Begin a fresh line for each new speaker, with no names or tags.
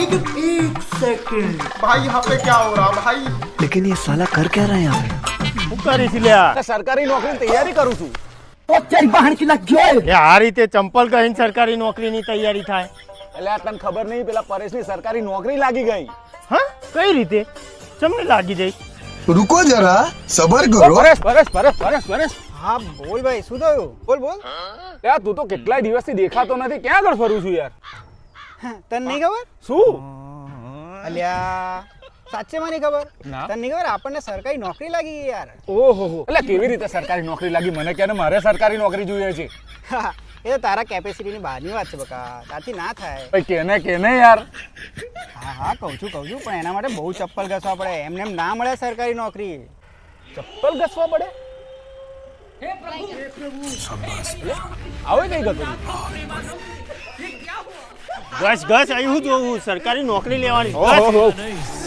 लेकिन एक सेकंड
भाई यहाँ पे क्या हो रहा भाई?
लेकिन ये साला कर क्या रहा है यहाँ पे?
શું કરીશ લ્યા?
સરકારી નોકરીની તૈયારી કરું છું.
એ આ રીતે ચંપલ કહીને સરકારી નોકરીની તૈયારી થાય?
એટલે આ તને ખબર નહીં, પેલા પરેશની સરકારી નોકરી લાગી ગઈ.
હા, કઈ રીતે? ચમને લાગી જઈ?
रुको जरा सबर करो।
પરેશ.
હા બોલ ભાઈ, શું થયું? બોલ.
યાર તું તો કેટલાય દિવસથી દેખાતો નથી, ક્યાં આગળ ફરું છું યાર?
તને નહીં ખબર?
શું?
અલ્યા સાચે મને નહીં ખબર.
ના.
તને નહીં ખબર આપણને સરકારી નોકરી લાગી ગઈ યાર.
ઓહો, એટલે કેવી રીતે સરકારી નોકરી લાગી? મને કહે ને, મારે સરકારી નોકરી જોઈએ છે.
હા, એ તો તારા કેપેસિટીની બહારની વાત છે બકા, તારથી ના થાય.
ભાઈ કેને યાર.
હા કહું છું પણ એના માટે બહુ ચપ્પલ ઘસવા પડે, એમને એમ ના મળે સરકારી નોકરી.
ચપ્પલ ઘસવા પડે? આવું કઈ ગતું?
ઘસ ઘસ અહીં હું જોઉં, સરકારી નોકરી લેવાની.
ઓહો.
ઘસ.